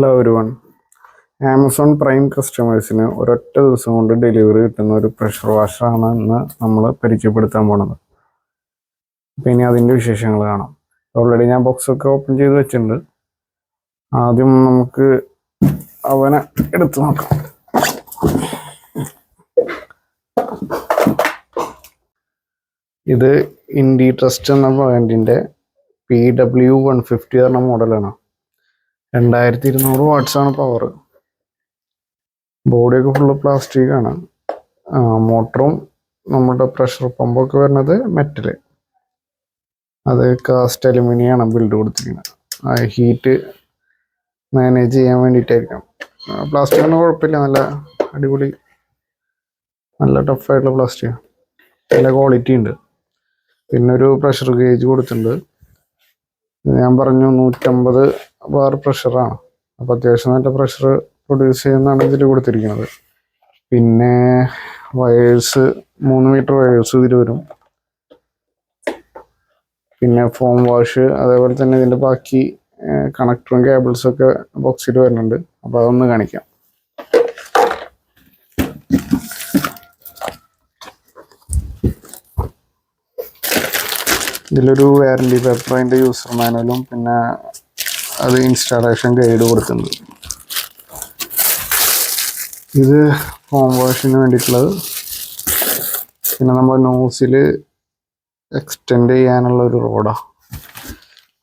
Hello everyone. Amazon prime കസ്റ്റമേഴ്സിന് ഒരൊറ്റ ദിവസം കൊണ്ട് ഡെലിവറി കിട്ടുന്ന ഒരു പ്രഷർ വാഷറാണ് ഇന്ന് നമ്മൾ പരിചയപ്പെടുത്താൻ പോണത്. അപ്പം ഇനി അതിൻ്റെ വിശേഷങ്ങൾ കാണാം. ഓൾറെഡി ഞാൻ ബോക്സൊക്കെ ഓപ്പൺ ചെയ്ത് വെച്ചിട്ടുണ്ട്. ആദ്യം നമുക്ക് അവനെ എടുത്തു നോക്കാം. ഇത് ഇൻഡി ട്രസ്റ്റ് എന്ന ബ്രാൻഡിൻ്റെ PW150 എന്ന മോഡലാണ്. 2200 വാട്ട്സാണ് പവർ. ബോഡിയൊക്കെ ഫുള്ള് പ്ലാസ്റ്റിക് ആണ്. മോട്ടറും നമ്മുടെ പ്രഷർ പമ്പൊക്കെ വരുന്നത് മെറ്റല്. അത് കാസ്റ്റ് അലുമിനിയാണ് ബിൽഡ് കൊടുത്തിരിക്കുന്നത്. ഹീറ്റ് മാനേജ് ചെയ്യാൻ വേണ്ടിയിട്ടായിരിക്കാം. പ്ലാസ്റ്റിക് ഒന്നും കുഴപ്പമില്ല, നല്ല അടിപൊളി, നല്ല ടഫായിട്ടുള്ള പ്ലാസ്റ്റിക്, നല്ല ക്വാളിറ്റി ഉണ്ട്. പിന്നെ ഒരു പ്രഷർ ഗേജ് കൊടുത്തിട്ടുണ്ട്. ഞാൻ പറഞ്ഞു 150 ബാർ പ്രഷറാണ്. അപ്പോൾ അത്യാവശ്യം നല്ല പ്രഷർ പ്രൊഡ്യൂസ് ചെയ്യുന്നതാണ് ഇതിൽ കൊടുത്തിരിക്കുന്നത്. പിന്നെ വയേഴ്സ് 3 മീറ്റർ വയേഴ്സ് ഇതിൽ വരും. പിന്നെ ഫോം വാഷ്, അതേപോലെ തന്നെ ഇതിൻ്റെ ബാക്കി കണക്ടറും കേബിൾസൊക്കെ ബോക്സിൽ വരുന്നുണ്ട്. അപ്പോൾ അതൊന്ന് കാണിക്കാം. ഇതിലൊരു വാറണ്ടി പേപ്പർ, അതിൻ്റെ യൂസർ മാനുവലും പിന്നെ അത് ഇൻസ്റ്റാളേഷൻ ഗൈഡ് കൊടുത്തിട്ടുണ്ട്. ഇത് ഫോം വാഷിന് വേണ്ടിയിട്ടുള്ളത്. പിന്നെ നമ്മൾ നോസിൽ എക്സ്റ്റെൻഡ് ചെയ്യാനുള്ള ഒരു റോഡാണ്.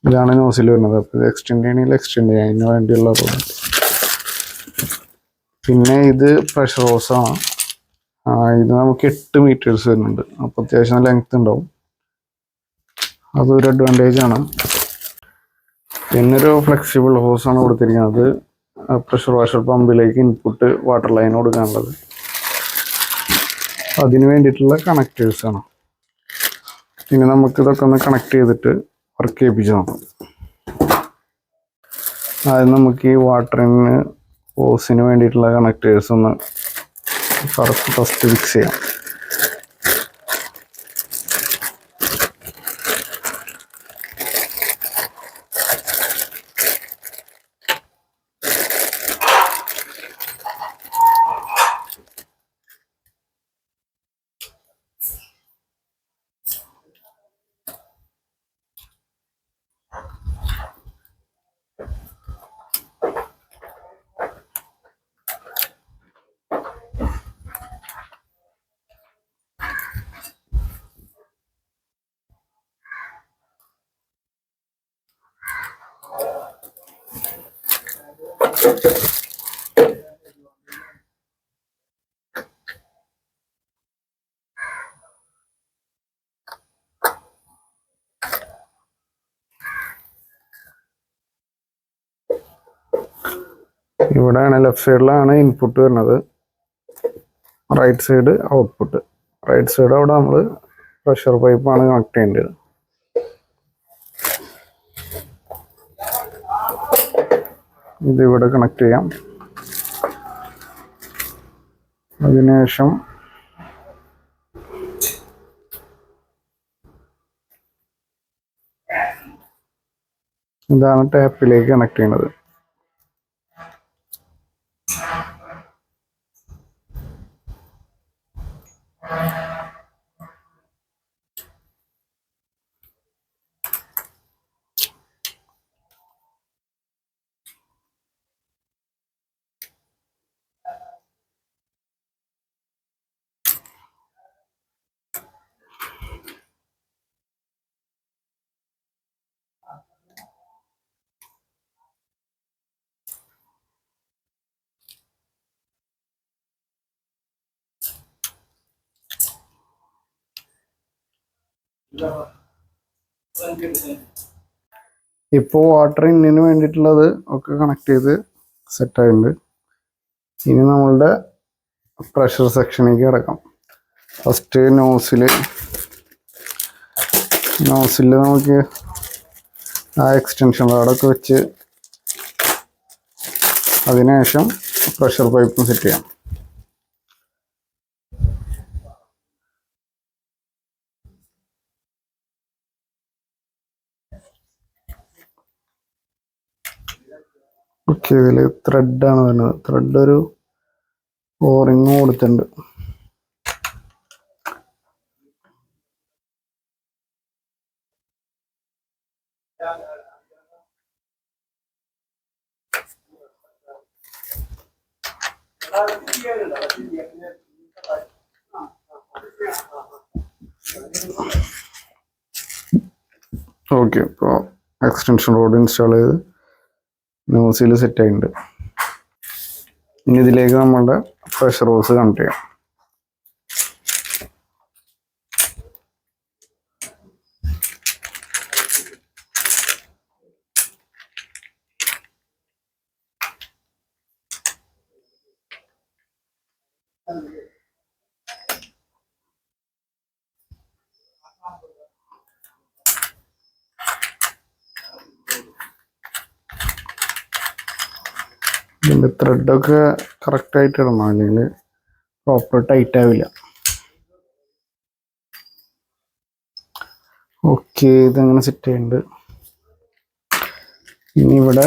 ഇതാണ് നോസിൽ വരുന്നത്. അപ്പോൾ ഇത് എക്സ്റ്റെൻഡ് ചെയ്യണമെങ്കിൽ എക്സ്റ്റെൻഡ് ചെയ്യാൻ അതിന് വേണ്ടിയുള്ള റോഡ്. പിന്നെ ഇത് പ്രഷർ ഹോസാണ്. ഇത് നമുക്ക് 8 മീറ്റേഴ്സ് വരുന്നുണ്ട്. അപ്പോൾ അത്യാവശ്യം ലെങ്ത് ഉണ്ടാവും. അതൊരു അഡ്വാൻറ്റേജ് ആണ്. പിന്നൊരു ഫ്ലെക്സിബിൾ ഹോസാണ് കൊടുത്തിരിക്കുന്നത്. പ്രഷർ വാഷർ പമ്പിലേക്ക് ഇൻപുട്ട് വാട്ടർ ലൈൻ കൊടുക്കാനുള്ളത്. അതിന് വേണ്ടിയിട്ടുള്ള കണക്റ്റേഴ്സാണ്. ഇനി നമുക്കിതൊക്കെ ഒന്ന് കണക്ട് ചെയ്തിട്ട് വർക്ക് ചെയ്യിപ്പിച്ച് നോക്കാം. ആദ്യം നമുക്ക് ഈ വാട്ടറിന് ഹോസിന് വേണ്ടിയിട്ടുള്ള കണക്റ്റേഴ്സ് ഒന്ന് ഫസ്റ്റ് ഫിക്സ് ചെയ്യാം. ഇവിടെയാണ് ലെഫ്റ്റ് സൈഡിലാണ് ഇൻപുട്ട് വരുന്നത്, right side output. Right side അവിടെ നമ്മൾ പ്രഷർ പൈപ്പാണ് കണക്ട് ചെയ്യേണ്ടത്. ഇതിവിടെ കണക്ട് ചെയ്യാം. അതിനുശേഷം ഇതാണ് ടാപ്പിലേക്ക് കണക്ട് ചെയ്യുന്നത്. ഇപ്പോൾ വാട്ടർ ഇന്നിന് വേണ്ടിയിട്ടുള്ളത് ഒക്കെ കണക്ട് ചെയ്ത് സെറ്റായിട്ടുണ്ട്. ഇനി നമ്മളുടെ പ്രഷർ സെക്ഷനിലേക്ക് കിടക്കാം. ഫസ്റ്റ് നോസിൽ നമുക്ക് ആ എക്സ്റ്റൻഷൻ റോഡൊക്കെ വെച്ച് അതിനുശേഷം പ്രഷർ പൈപ്പും സെറ്റ് ചെയ്യാം. ഓക്കെ, ഇതിൽ ത്രെഡാണ് വരുന്നത്. ത്രെഡ് ഒരു ഓറിങ് കൊടുത്തിട്ടുണ്ട്. ഓക്കെ, ഇപ്പോൾ എക്സ്റ്റൻഷൻ റോഡ് ഇൻസ്റ്റാൾ ചെയ്ത് നോസിൽ സെറ്റ് ആയിട്ടുണ്ട്. ഇനി ഇതിലേക്ക് നമ്മളുടെ പ്രഷർ ഹോസ് കണക്ട് ചെയ്യാം. ഇതിൻ്റെ ത്രെഡൊക്കെ കറക്റ്റായിട്ട് ഇടണം, അല്ലെങ്കിൽ പ്രോപ്പർ ടൈറ്റ് ആവില്ല. ഓക്കെ, ഇതങ്ങനെ സെറ്റ് ചെയ്യുന്നുണ്ട്. ഇനി ഇവിടെ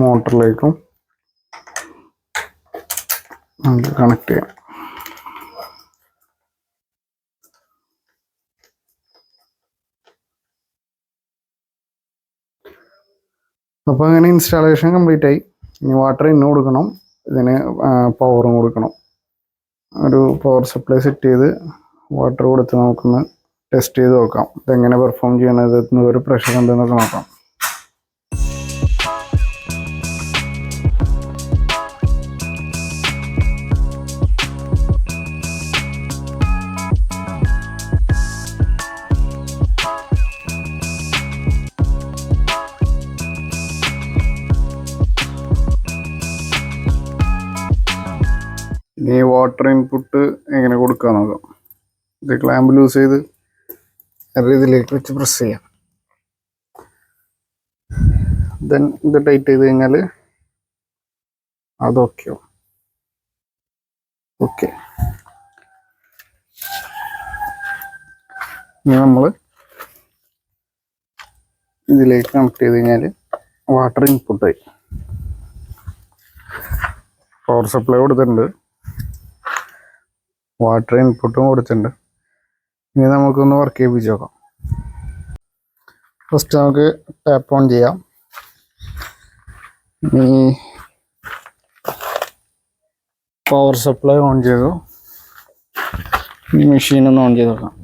മോട്ടറിലേക്കും നമുക്ക് കണക്ട് ചെയ്യാം. അപ്പോൾ അങ്ങനെ ഇൻസ്റ്റാളേഷൻ കംപ്ലീറ്റ് ആയി. ഇനി വാട്ടർ ഇന്ന് കൊടുക്കണം, ഇതിന് പവറും കൊടുക്കണം. ഒരു പവർ സപ്ലൈ സെറ്റ് ചെയ്ത് വാട്ടർ കൊടുത്ത് നമുക്കൊന്ന് ടെസ്റ്റ് ചെയ്ത് നോക്കാം ഇതെങ്ങനെ പെർഫോം ചെയ്യണത്, ഒരു പ്രഷർ ഉണ്ടെന്നൊക്കെ നോക്കാം. ഇനി വാട്ടർ ഇൻപുട്ട് എങ്ങനെ കൊടുക്കാൻ നോക്കാം. ഇത് ക്ലാമ്പ് ലൂസ് ചെയ്ത് ഇതിലേക്ക് വെച്ച് പ്രസ് ചെയ്യാം. ദെൻ ഇത് ടൈറ്റ് ചെയ്ത് കഴിഞ്ഞാൽ അതൊക്കെ ഓക്കെ. ഇനി നമ്മൾ ഇതിലേക്ക് കണക്ട് ചെയ്ത് കഴിഞ്ഞാൽ വാട്ടർ ഇൻപുട്ടായി. പവർ സപ്ലൈ കൊടുത്തിട്ടുണ്ട്, വാട്ടർ ഇൻപുട്ടും കൊടുത്തിട്ടുണ്ട്. ഇനി നമുക്കൊന്ന് വർക്ക് ചെയ്യിപ്പിച്ച് നോക്കാം. ഫസ്റ്റ് നമുക്ക് ടാപ്പ് ഓൺ ചെയ്യാം. ഇനി പവർ സപ്ലൈ ഓൺ ചെയ്തു. ഈ മെഷീനൊന്ന് ഓൺ ചെയ്ത് നോക്കാം.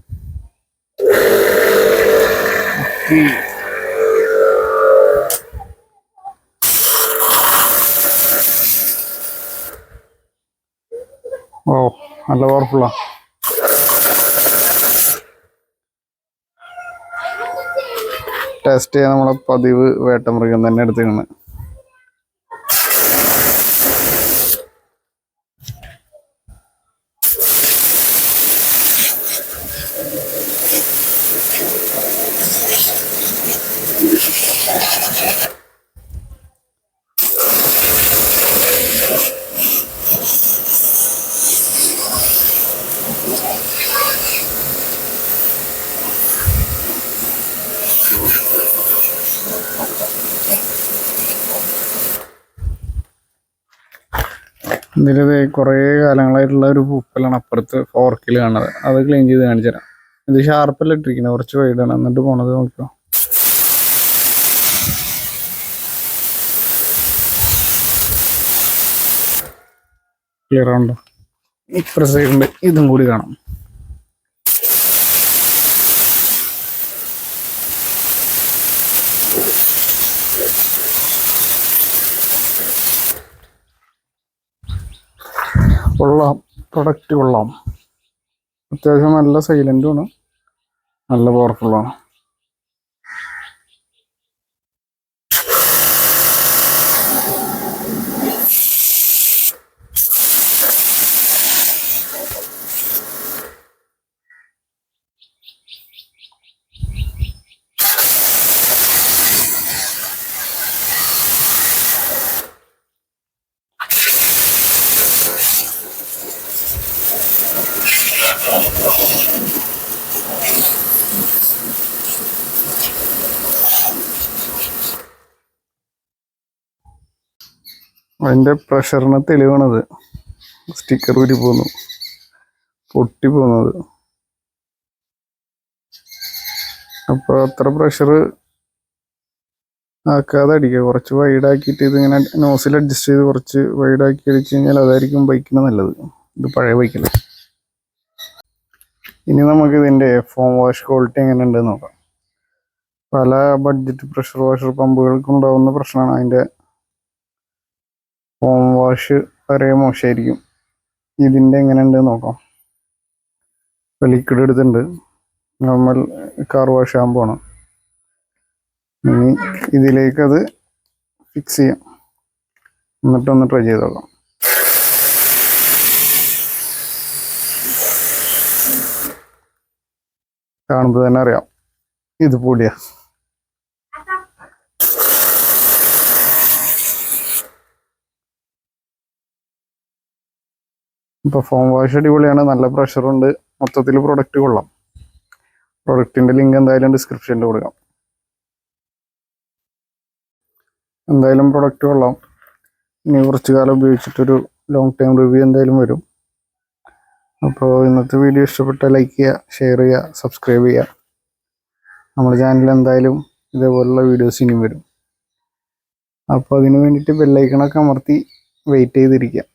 ഓ, നല്ല പവർഫുള്ളാണ്. ടെസ്റ്റ് ചെയ്യാൻ നമ്മളെ പതിവ് വേട്ടമൃഗം തന്നെ എടുത്തിരുന്നു. ഇതിലത് കുറേ കാലങ്ങളായിട്ടുള്ള ഒരു പൂപ്പലാണ് അപ്പുറത്ത് ഫോർക്കിൽ കാണുന്നത്. അത് ക്ലീൻ ചെയ്ത് കാണിച്ചു തരാം. ഇത് ഷാർപ്പല്ല ഇട്ടിരിക്കുന്നത്, കുറച്ച് വൈഡാണ്. എന്നിട്ട് പോണത് നോക്കിയോ. ക്ലിയർ ആണല്ലോ. ഇപ്പുറ സൈഡിൽ ഇതും കൂടി കാണാം. കൊള്ളാം, പ്രൊഡക്റ്റ് കൊള്ളാം. അത്യാവശ്യം നല്ല സൈലൻറ്റുമാണ്, നല്ല പവർഫുള്ളാണ്. അതിൻ്റെ പ്രഷറിന് തെളിവാണത്. സ്റ്റിക്കർ ഊരി പോന്നു, പൊട്ടി പോകുന്നത്. അപ്പോൾ അത്ര പ്രഷർ ആക്കാതെ അടിക്കുക. കുറച്ച് വൈഡാക്കിയിട്ട് ഇതിങ്ങനെ നോസിൽ അഡ്ജസ്റ്റ് ചെയ്ത് കുറച്ച് വൈഡാക്കി അടിച്ചു കഴിഞ്ഞാൽ അതായിരിക്കും ബൈക്കിന് നല്ലത്. ഇത് പഴയ ബൈക്കല്ലേ. ഇനി നമുക്ക് ഇതിൻ്റെ ഫോം വാഷ് ക്വാളിറ്റി എങ്ങനെ ഉണ്ടെന്ന് നോക്കാം. പല ബഡ്ജറ്റ് പ്രഷർ വാഷർ പമ്പുകൾക്ക് ഉണ്ടാകുന്ന പ്രശ്നമാണ് അതിൻ്റെ ഫോം വാഷ് വളരെ മോശമായിരിക്കും. ഇതിൻ്റെ എങ്ങനെ ഉണ്ടെന്ന് നോക്കാം. ഇപ്പോൾ ലിക്വിഡ് എടുത്തിട്ടുണ്ട്, നോർമൽ കാർ വാഷ് ഷാമ്പു ആണ്. ഇനി ഇതിലേക്കത് ഫിക്സ് ചെയ്യാം, എന്നിട്ടൊന്ന് ട്രൈ ചെയ്ത് നോക്കാം. കാണുമ്പോൾ തന്നെ അറിയാം ഇത് പൊടിയാ. ഇപ്പോൾ ഫോം വാഷ് അടിപൊളിയാണ്, നല്ല പ്രഷറുണ്ട്, മൊത്തത്തിൽ പ്രൊഡക്റ്റ് കൊള്ളാം. പ്രൊഡക്റ്റിൻ്റെ ലിങ്ക് എന്തായാലും ഡിസ്ക്രിപ്ഷനിൽ കൊടുക്കാം. എന്തായാലും പ്രൊഡക്റ്റ് കൊള്ളാം. ഇനി കുറച്ച് കാലം ഉപയോഗിച്ചിട്ടൊരു ലോങ് ടൈം റിവ്യൂ എന്തായാലും വരും. അപ്പോൾ ഇന്നത്തെ വീഡിയോ ഇഷ്ടപ്പെട്ടാൽ ലൈക്ക് ചെയ്യുക, ഷെയർ ചെയ്യുക, സബ്സ്ക്രൈബ് ചെയ്യുക. നമ്മുടെ ചാനലിൽ എന്തായാലും ഇതേപോലുള്ള വീഡിയോസ് ഇനിയും വരും. അപ്പോൾ അതിന് വേണ്ടിയിട്ട് ബെല്ലൈക്കണൊക്കെ അമർത്തി വെയിറ്റ് ചെയ്തിരിക്കുക.